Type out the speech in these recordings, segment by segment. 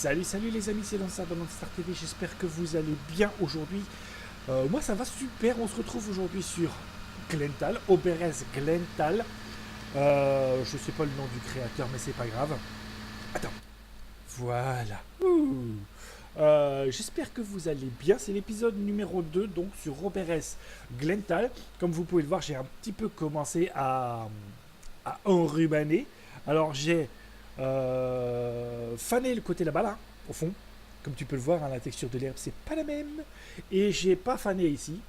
Salut les amis, c'est Lansar de Star TV, j'espère que vous allez bien aujourd'hui. Moi ça va super, on se retrouve aujourd'hui sur Glental, Oberez Glental. Je sais pas le nom du créateur mais c'est pas grave. Attends, voilà. J'espère que vous allez bien, c'est l'épisode numéro 2 donc sur Oberez Glental. Comme vous pouvez le voir, j'ai un petit peu commencé à enrubanner. Alors j'ai fané le côté là-bas, là, au fond. Comme tu peux le voir, hein, la texture de l'herbe, c'est pas la même. Et j'ai pas fané ici.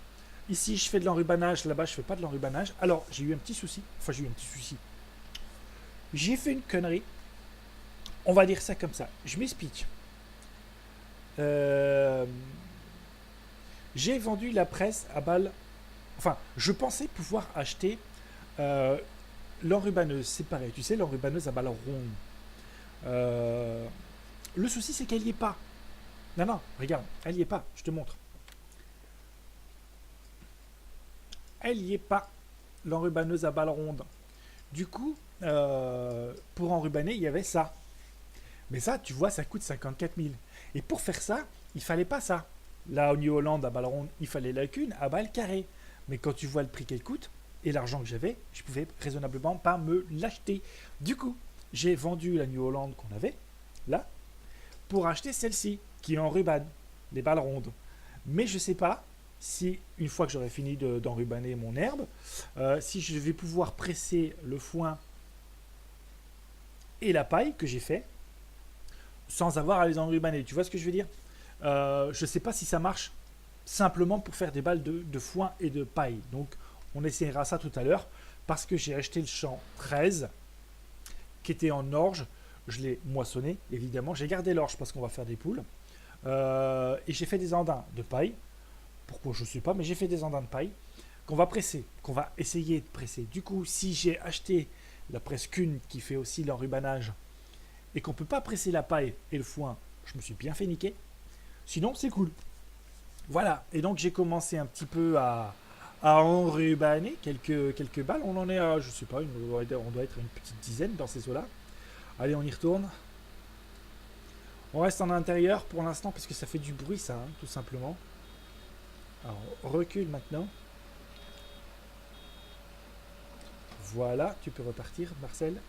Ici, je fais de l'enrubanage. Là-bas, je fais pas de l'enrubanage. Alors, j'ai eu un petit souci. Enfin, j'ai eu un petit souci. J'ai fait une connerie. On va dire ça comme ça. Je m'explique. Euh, j'ai vendu la presse à balle. Enfin, je pensais pouvoir acheter l'enrubaneuse. C'est pareil. Tu sais, l'enrubaneuse à balle ronde. Euh, le souci, c'est qu'elle n'y est pas. Non, non, regarde, elle y est pas, je te montre. Elle y est pas, l'enrubaneuse à balle ronde. Du coup, pour enrubaner, il y avait ça. Mais ça, tu vois, ça coûte 54 000. Et pour faire ça, il fallait pas ça. Là, au New Holland à balle ronde, il fallait la cune à balle carrée. Mais quand tu vois le prix qu'elle coûte et l'argent que j'avais, je pouvais raisonnablement pas me l'acheter. Du coup, j'ai vendu la New Holland qu'on avait, là, pour acheter celle-ci, qui est en ruban, les balles rondes. Mais je ne sais pas si, une fois que j'aurai fini d'enrubaner mon herbe, si je vais pouvoir presser le foin et la paille que j'ai fait sans avoir à les enrubaner. Tu vois ce que je veux dire? Je ne sais pas si ça marche simplement pour faire des balles de foin et de paille. Donc, on essaiera ça tout à l'heure parce que j'ai acheté le champ 13 qui était en orge. Je l'ai moissonné, évidemment. J'ai gardé l'orge parce qu'on va faire des poules. Et j'ai fait des andins de paille. Pourquoi je ne sais pas, mais j'ai fait des andins de paille qu'on va presser, qu'on va essayer de presser. Du coup, si j'ai acheté la presse cune qui fait aussi l'enrubanage et qu'on ne peut pas presser la paille et le foin, je me suis bien fait niquer. Sinon, c'est cool. Voilà. Et donc, j'ai commencé un petit peu à enrubaner quelques balles. On en est à, je sais pas, on doit être à une petite dizaine dans ces eaux-là. Allez, on y retourne. On reste en intérieur pour l'instant parce que ça fait du bruit, ça, hein, tout simplement. Alors, on recule maintenant. Voilà, tu peux repartir, Marcel.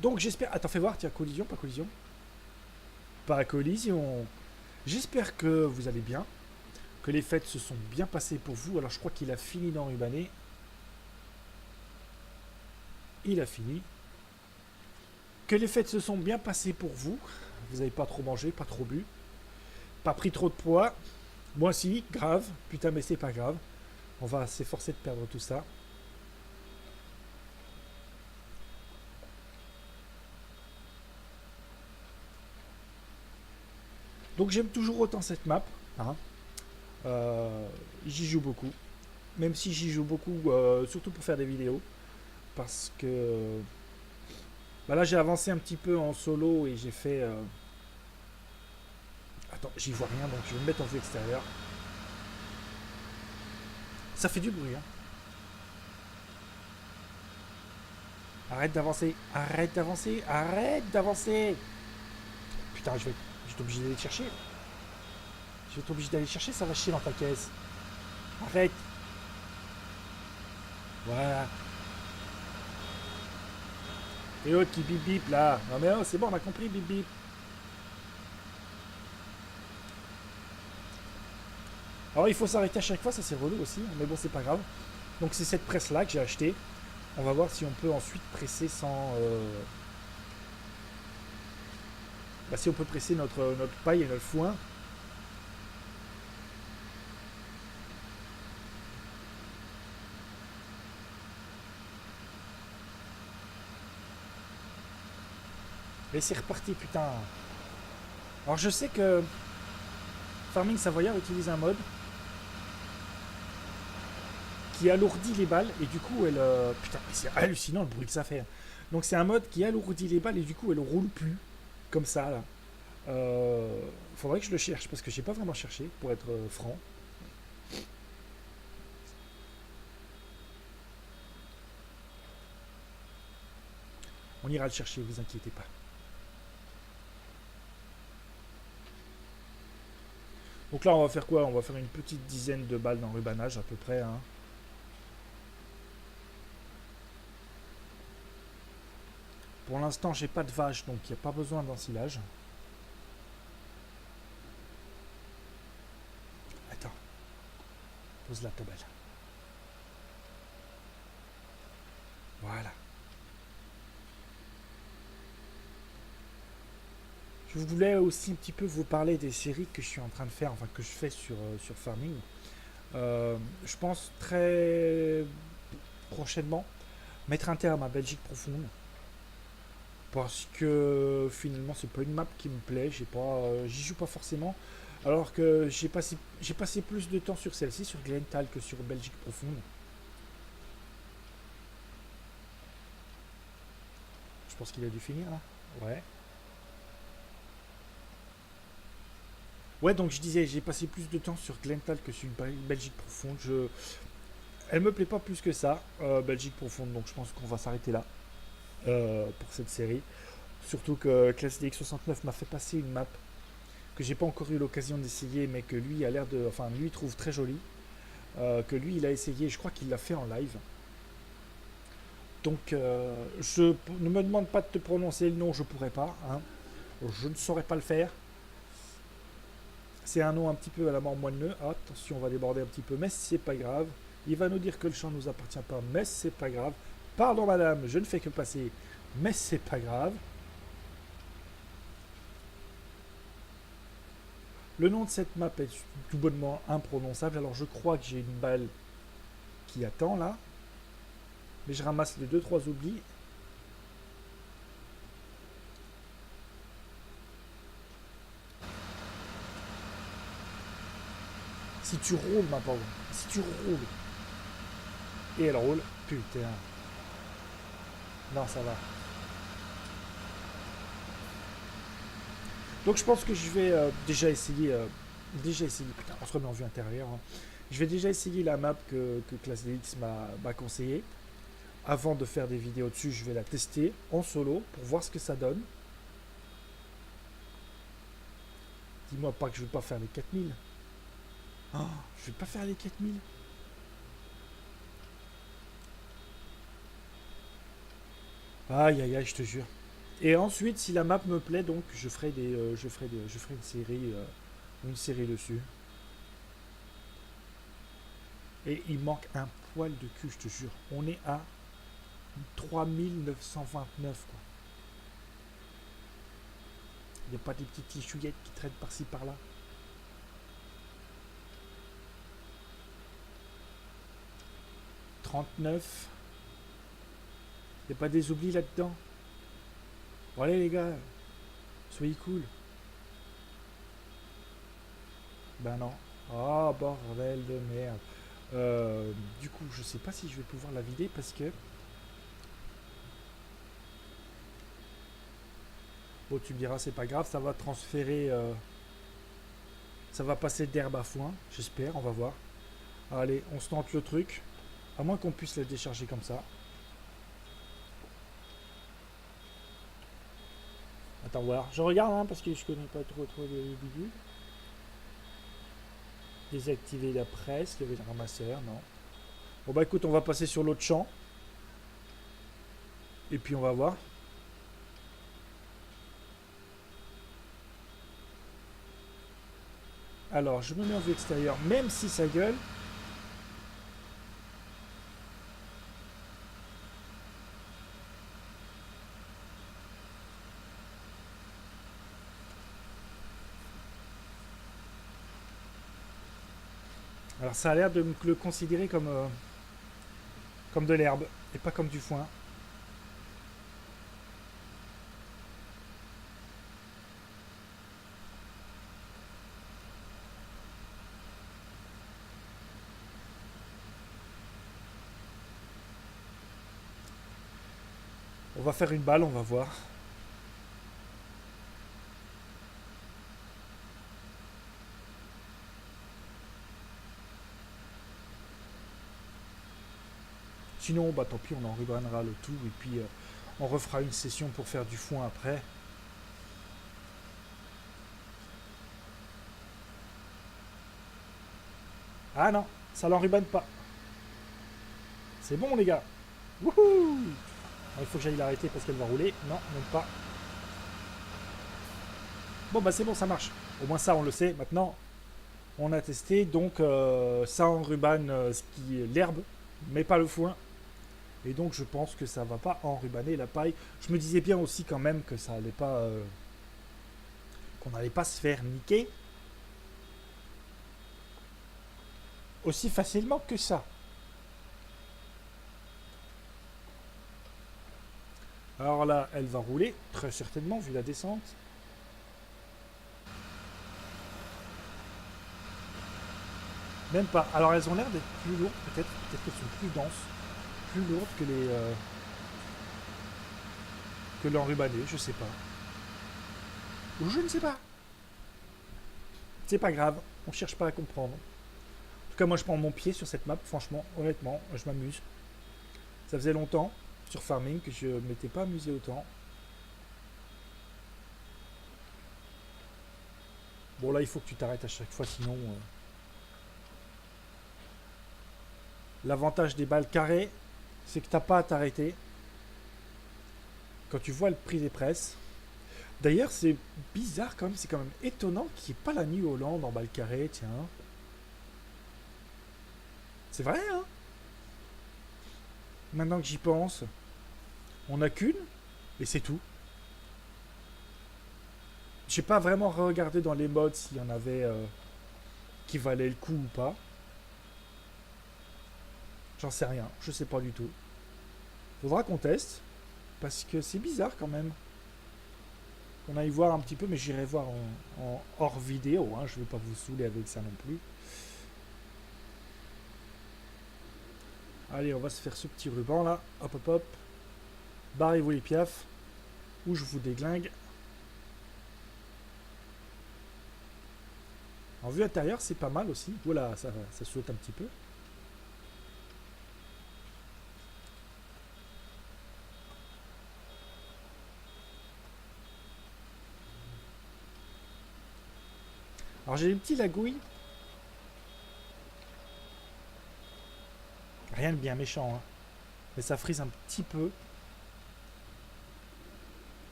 Donc, j'espère. Attends, fais voir, tiens, collision, pas collision. Pas collision. J'espère que vous allez bien, que les fêtes se sont bien passées pour vous. Alors, je crois qu'il a fini d'enrubaner. Il a fini. Que les fêtes se sont bien passées pour vous. Vous n'avez pas trop mangé, pas trop bu, pas pris trop de poids. Moi si, grave. Putain, mais c'est pas grave. On va s'efforcer de perdre tout ça. Donc j'aime toujours autant cette map. Hein. J'y joue beaucoup. Même si j'y joue beaucoup, surtout pour faire des vidéos. Parce que bah là j'ai avancé un petit peu en solo et j'ai fait... Attends, j'y vois rien, donc je vais me mettre en vue extérieure. Ça fait du bruit, hein. Arrête d'avancer, arrête d'avancer, arrête d'avancer. Putain, je vais être obligé d'aller te chercher. Je vais être obligé d'aller chercher, ça va chier dans ta caisse. Arrête. Voilà. Et l'autre qui bip bip là. Non mais oh, c'est bon, on a compris, bip bip. Alors il faut s'arrêter à chaque fois, ça c'est relou aussi, mais bon c'est pas grave. Donc c'est cette presse là que j'ai acheté. On va voir si on peut ensuite presser sans... Bah, si on peut presser notre paille et notre foin. Et c'est reparti, putain. Alors je sais que Farming Savoyard utilise un mode qui alourdit les balles et du coup elle... putain, c'est hallucinant le bruit que ça fait. Donc c'est un mode qui alourdit les balles et du coup elle roule plus. Comme ça là. Faudrait que je le cherche parce que j'ai pas vraiment cherché pour être franc. ira le chercher, vous inquiétez pas. Donc là, on va faire quoi? On va faire une petite dizaine de balles d'enrubanage à peu près. Hein. Pour l'instant, j'ai pas de vache, donc il n'y a pas besoin d'ensilage. Attends. Pose la table. Voilà. Je voulais aussi un petit peu vous parler des séries que je suis en train de faire, enfin que je fais sur Farming. Je pense très prochainement mettre un terme à Belgique profonde parce que finalement c'est pas une map qui me plaît, j'y joue pas forcément. Alors que j'ai passé plus de temps sur celle-ci, sur Glental, que sur Belgique profonde. Je pense qu'il a dû finir là. Ouais. Ouais, donc je disais, j'ai passé plus de temps sur Glental que sur une Belgique profonde. Elle me plaît pas plus que ça, Belgique profonde, donc je pense qu'on va s'arrêter là pour cette série. Surtout que ClassDX 69 m'a fait passer une map que j'ai pas encore eu l'occasion d'essayer, mais que lui a l'air de, enfin lui trouve très jolie, que lui il a essayé, je crois qu'il l'a fait en live. Donc je ne me demande pas de te prononcer le nom, je pourrais pas, hein. Je ne saurais pas le faire. C'est un nom un petit peu à la mort moelleux. Attention, on va déborder un petit peu, mais c'est pas grave. Il va nous dire que le champ ne nous appartient pas, mais c'est pas grave. Pardon madame, je ne fais que passer, mais c'est pas grave. Le nom de cette map est tout bonnement imprononçable, alors je crois que j'ai une balle qui attend là. Mais je ramasse les 2-3 oublis. Si tu roules, ma pauvre. Si tu roules. Et elle roule. Putain. Non, ça va. Donc je pense que je vais déjà essayer. Putain, on se remet en vue intérieure. Hein. Je vais déjà essayer la map que ClassDX m'a conseillé. Avant de faire des vidéos dessus, je vais la tester en solo pour voir ce que ça donne. Dis-moi pas que je vais pas faire les 4000. Oh, je vais pas faire les 4000. Aïe aïe aïe, je te jure. Et ensuite, si la map me plaît, donc je ferai une série dessus. Et il manque un poil de cul, je te jure. On est à 3929 quoi. Il n'y a pas des petites lichouillettes qui traînent par-ci par-là. « 39. Il n'y a pas des oublis là-dedans. Bon allez les gars, soyez cool. Ben non. Oh bordel de merde. Du coup, je sais pas si je vais pouvoir la vider parce que... Bon, tu me diras, c'est pas grave, ça va transférer... Ça va passer d'herbe à foin, j'espère, on va voir. Allez, on se tente le truc. À moins qu'on puisse la décharger comme ça. Attends, voir. Je regarde, hein, parce que je connais pas trop les bidules. Désactiver la presse, lever le ramasseur, non. Bon bah écoute, on va passer sur l'autre champ. Et puis on va voir. Alors, je me mets en vue extérieure, même si ça gueule. Alors ça a l'air de me le considérer comme de l'herbe et pas comme du foin. On va faire une balle, on va voir. Sinon, bah tant pis, on en rubanera le tout et puis On refera une session pour faire du foin après. Ah non, ça l'enrubane pas. C'est bon les gars. Wouhou! Il faut que j'aille l'arrêter parce qu'elle va rouler. Non, même pas. Bon bah c'est bon, ça marche. Au moins ça on le sait. Maintenant, on a testé. Donc ça enrubane l'herbe, mais pas le foin. Et donc je pense que ça va pas enrubaner la paille. Je me disais bien aussi quand même que ça allait pas... qu'on n'allait pas se faire niquer aussi facilement que ça. Alors là, elle va rouler, très certainement, vu la descente. Même pas. Alors elles ont l'air d'être plus lourdes, peut-être. Peut-être qu'elles sont plus denses, plus lourdes que les... que l'enrubané, je sais pas. Ou je ne sais pas. C'est pas grave, on cherche pas à comprendre. En tout cas, moi je prends mon pied sur cette map, franchement, honnêtement, je m'amuse. Ça faisait longtemps sur Farming que je m'étais pas amusé autant. Bon là il faut que tu t'arrêtes à chaque fois, sinon... L'avantage des balles carrées, c'est que t'as pas à t'arrêter. Quand tu vois le prix des presses. D'ailleurs c'est bizarre quand même, c'est quand même étonnant qu'il n'y ait pas la New Holland en balles carrées, tiens. C'est vrai hein. Maintenant que j'y pense, on n'a qu'une, et c'est tout. J'ai pas vraiment regardé dans les modes s'il y en avait qui valaient le coup ou pas. J'en sais rien, je sais pas du tout. Faudra qu'on teste, parce que c'est bizarre quand même. On aille voir un petit peu, mais j'irai voir en hors vidéo, hein. Je vais pas vous saouler avec ça non plus. Allez, on va se faire ce petit ruban là. Hop hop hop. Barrez-vous les piafs. Ou je vous déglingue. En vue intérieure, c'est pas mal aussi. Voilà, ça saute un petit peu. Alors j'ai des petits lagouilles. Rien de bien méchant, hein. Mais ça frise un petit peu.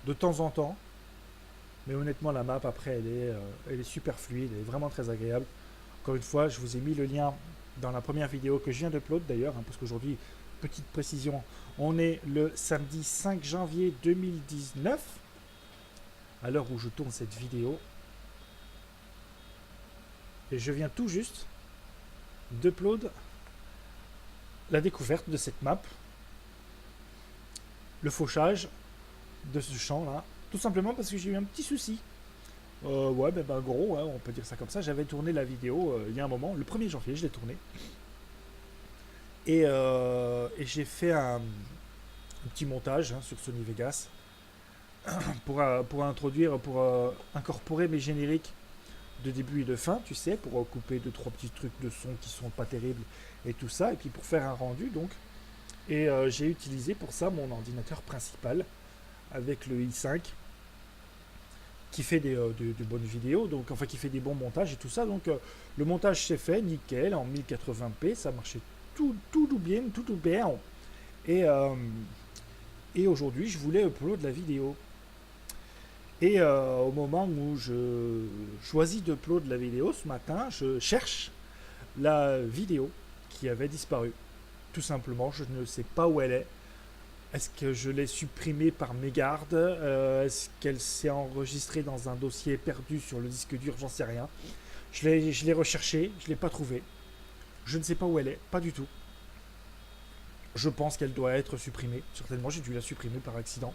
De temps en temps. Mais honnêtement, la map, après, elle est super fluide. Elle est vraiment très agréable. Encore une fois, je vous ai mis le lien dans la première vidéo que je viens d'upload d'ailleurs. Hein, parce qu'aujourd'hui, petite précision, on est le samedi 5 janvier 2019. À l'heure où je tourne cette vidéo. Et je viens tout juste d'upload la découverte de cette map. Le fauchage de ce champ là. Tout simplement parce que j'ai eu un petit souci. Ouais, ben gros, hein, on peut dire ça comme ça. J'avais tourné la vidéo il y a un moment, le 1er janvier, je l'ai tourné. Et j'ai fait un petit montage hein, sur Sony Vegas pour introduire, pour incorporer mes génériques de début et de fin, tu sais, pour couper 2-3 petits trucs de son qui sont pas terribles et tout ça, et puis pour faire un rendu donc. Et j'ai utilisé pour ça mon ordinateur principal avec le i5 qui fait de bonnes vidéos, donc enfin qui fait des bons montages et tout ça. Donc le montage s'est fait nickel en 1080p, ça marchait tout bien, tout bien. Et aujourd'hui, je voulais upload la vidéo. Et au moment où je choisis d'upload la vidéo ce matin, je cherche la vidéo qui avait disparu. Tout simplement, je ne sais pas où elle est. Est-ce que je l'ai supprimée par mégarde? Est-ce qu'elle s'est enregistrée dans un dossier perdu sur le disque dur? J'en sais rien. Je l'ai recherchée, je ne l'ai pas trouvée. Je ne sais pas où elle est, pas du tout. Je pense qu'elle doit être supprimée. Certainement, j'ai dû la supprimer par accident.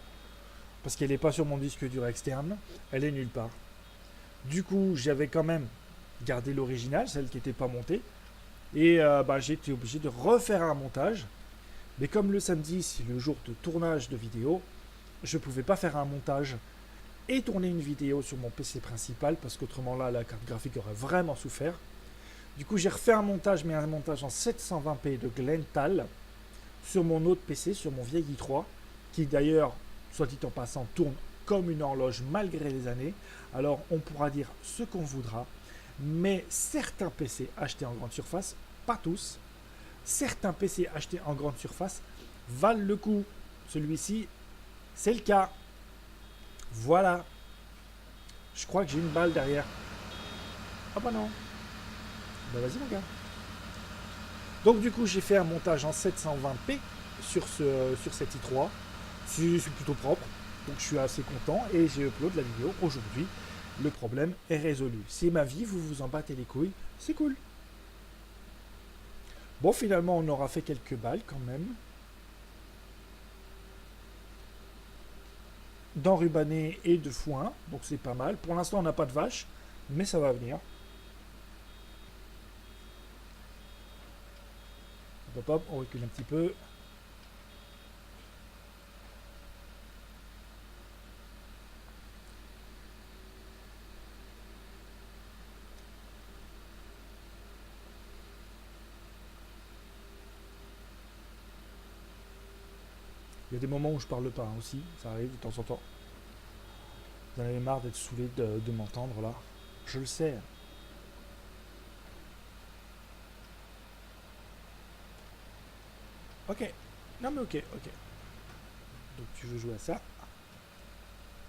Parce qu'elle n'est pas sur mon disque dur externe. Elle est nulle part. Du coup, j'avais quand même gardé l'original, celle qui n'était pas montée. Et j'ai été obligé de refaire un montage. Mais comme le samedi, c'est le jour de tournage de vidéo, je ne pouvais pas faire un montage et tourner une vidéo sur mon PC principal, parce qu'autrement là, la carte graphique aurait vraiment souffert. Du coup, j'ai refait un montage, mais un montage en 720p de Glental sur mon autre PC, sur mon vieil i3. qui d'ailleurs, soit dit en passant, tourne comme une horloge malgré les années. Alors on pourra dire ce qu'on voudra, mais certains PC achetés en grande surface, pas tous, certains PC achetés en grande surface valent le coup. Celui-ci, c'est le cas. Voilà. Je crois que j'ai une balle derrière. Ah bah non. Bah vas-y mon gars. Donc du coup j'ai fait un montage en 720p sur cet i3. C'est plutôt propre. Donc je suis assez content et j'ai upload la vidéo aujourd'hui. Le problème est résolu. C'est ma vie, vous vous en battez les couilles. C'est cool. Bon, finalement, on aura fait quelques balles quand même. D'enrubané et de foin. Donc c'est pas mal. Pour l'instant, on n'a pas de vache. Mais ça va venir. Hop, hop, on recule un petit peu. Il y a des moments où je parle pas aussi, ça arrive de temps en temps. Vous en avez marre d'être saoulé de m'entendre là. Je le sais. Ok. Non mais ok, ok. Donc tu veux jouer à ça?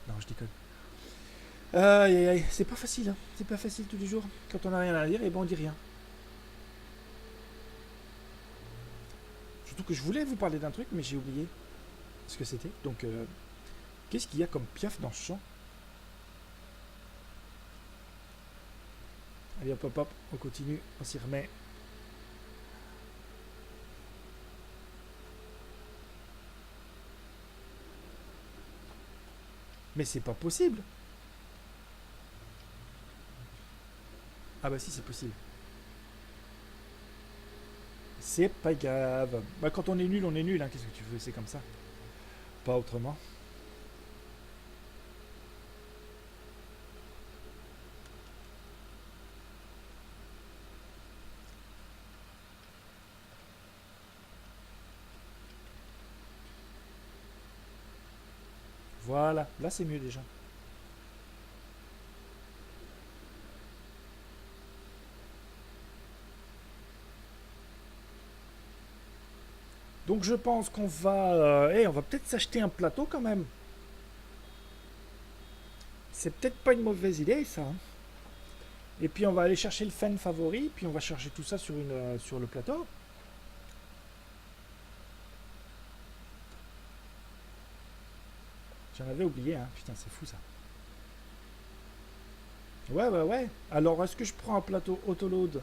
Non, je déconne. Aïe aïe aïe, c'est pas facile, hein. C'est pas facile tous les jours. Quand on n'a rien à dire, et ben on dit rien. Surtout que je voulais vous parler d'un truc, mais j'ai oublié ce que c'était. Donc, qu'est-ce qu'il y a comme piaf dans ce champ? Allez hop hop hop, on continue, on s'y remet. Mais c'est pas possible. Ah bah si, c'est possible. C'est pas grave. Bah quand on est nul, hein. Qu'est-ce que tu veux, c'est comme ça. Pas autrement. Voilà, là c'est mieux déjà. Donc je pense qu'on va... on va peut-être s'acheter un plateau quand même. C'est peut-être pas une mauvaise idée ça, hein. Et puis on va aller chercher le fan favori, puis on va charger tout ça sur le plateau. J'en avais oublié, hein. Putain, c'est fou ça. Ouais, ouais, ouais. Alors, est-ce que je prends un plateau autoload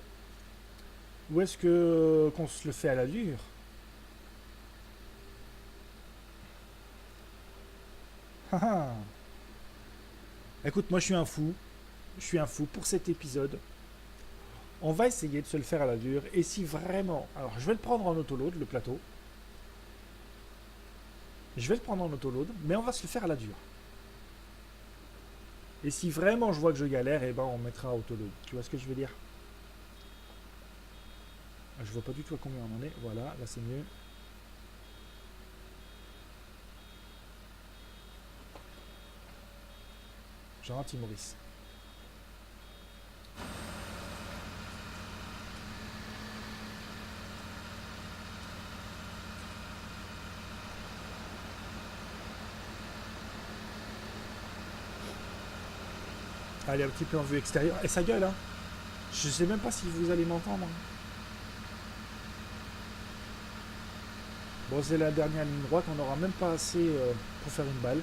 ou est-ce que qu'on se le fait à la dure? Haha. Écoute, moi je suis un fou. Je suis un fou pour cet épisode. On va essayer de se le faire à la dure. Et si vraiment... Alors, je vais le prendre en autoload, le plateau. Je vais le prendre en autoload, mais on va se le faire à la dure. Et si vraiment je vois que je galère, eh ben on mettra autoload. Tu vois ce que je veux dire? Je vois pas du tout à combien on en est. Voilà, là c'est mieux. Gentil Maurice. Allez, un petit peu en vue extérieure. Et ça gueule, hein. Je sais même pas si vous allez m'entendre. Bon, c'est la dernière ligne droite. On n'aura même pas assez pour faire une balle.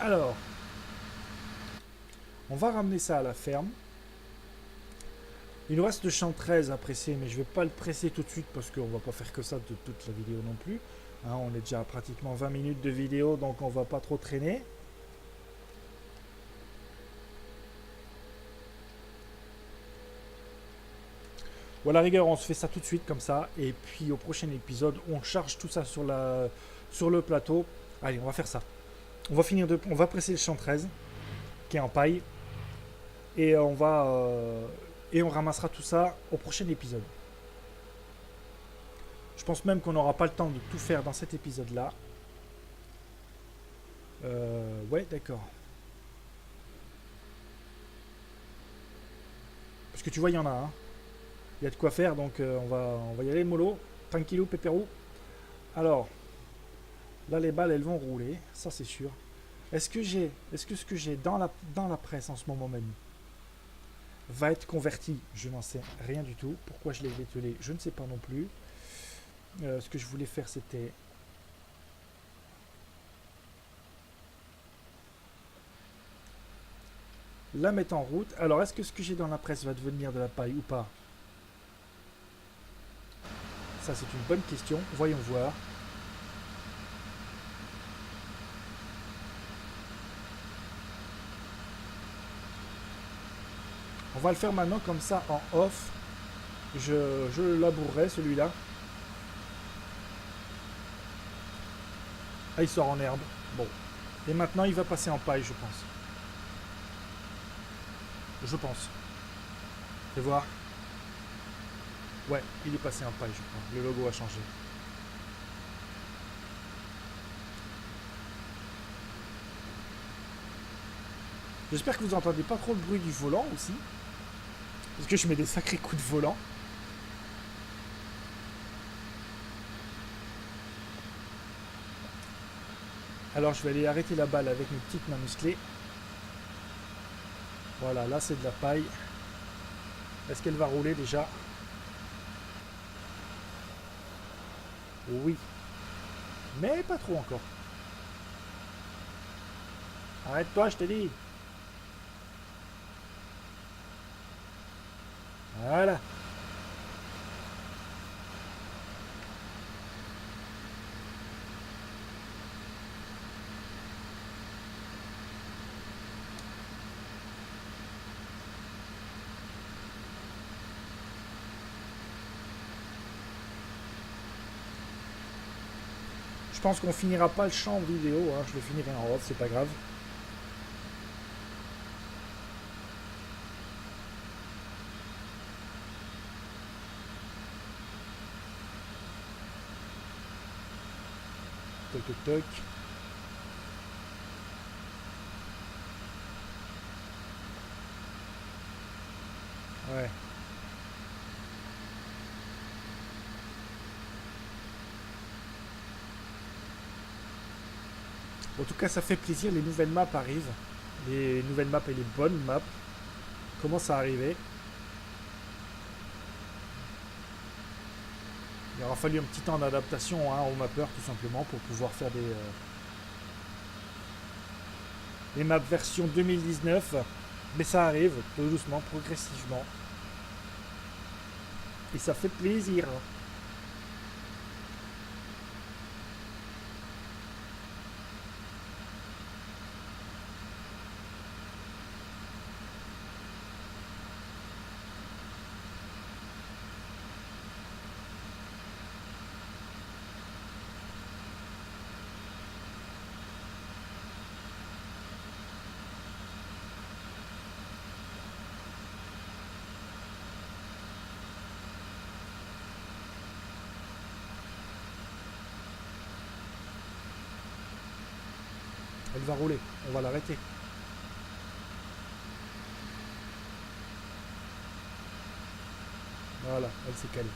Alors, on va ramener ça à la ferme. Il nous reste le champ 13 à presser, mais je ne vais pas le presser tout de suite parce qu'on va pas faire que ça de toute la vidéo non plus. Hein, on est déjà à pratiquement 20 minutes de vidéo, donc on va pas trop traîner. Ou à la rigueur, on se fait ça tout de suite comme ça. Et puis au prochain épisode, on charge tout ça sur le plateau. Allez, on va faire ça. On va presser le champ 13 qui est en paille. Et on ramassera tout ça au prochain épisode. Je pense même qu'on n'aura pas le temps de tout faire dans cet épisode-là. Ouais, d'accord. Parce que tu vois, il y en a. Hein. Il y a de quoi faire, donc on va y aller mollo. Tranquillou, pépérou. Alors, là, les balles, elles vont rouler. Ça, c'est sûr. Est-ce que ce que j'ai dans la presse en ce moment même va être converti? Je n'en sais rien du tout. Pourquoi je l'ai vételé? Je ne sais pas non plus. Ce que je voulais faire, c'était la mettre en route. Alors, est-ce que ce que j'ai dans la presse va devenir de la paille ou pas? Ça, c'est une bonne question. Voyons voir. On va le faire maintenant comme ça en off. Je le labourerai celui-là. Ah, il sort en herbe. Bon. Et maintenant, il va passer en paille, je pense. Je pense. Fais voir. Ouais, il est passé en paille, je crois. Le logo a changé. J'espère que vous entendez pas trop le bruit du volant aussi. Parce que je mets des sacrés coups de volant. Alors je vais aller arrêter la balle avec mes petites mains musclées. Voilà, là c'est de la paille. Est-ce qu'elle va rouler déjà? Oui. Mais pas trop encore. Arrête-toi, je t'ai dit. Voilà. Je pense qu'on finira pas le champ en vidéo, hein. Je le finirai en off, c'est pas grave. Toc toc toc. Ouais. En tout cas, ça fait plaisir, les nouvelles maps arrivent. Les nouvelles maps et les bonnes maps commencent à arriver. Il aura fallu un petit temps d'adaptation hein, aux mappeurs tout simplement pour pouvoir faire des maps version 2019. Mais ça arrive, tout doucement, progressivement. Et ça fait plaisir. Elle va rouler, on va l'arrêter. Voilà, elle s'est calée.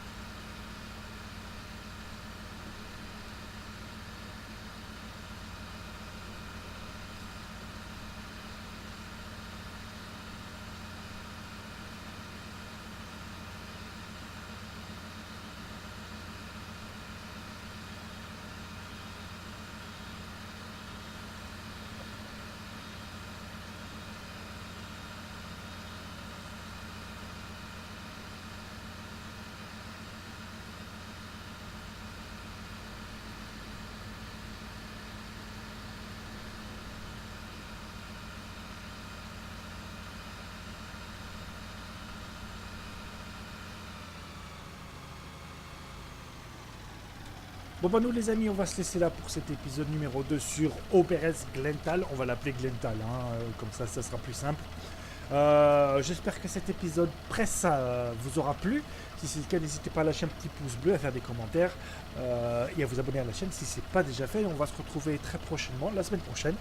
Bon bah nous les amis, on va se laisser là pour cet épisode numéro 2 sur Oberest Glental. On va l'appeler Glental, hein, comme ça sera plus simple. J'espère que cet épisode presse vous aura plu. Si c'est le cas, n'hésitez pas à lâcher un petit pouce bleu, à faire des commentaires et à vous abonner à la chaîne si ce n'est pas déjà fait. On va se retrouver très prochainement, la semaine prochaine,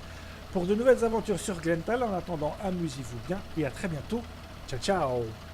pour de nouvelles aventures sur Glental. En attendant, amusez-vous bien et à très bientôt. Ciao ciao.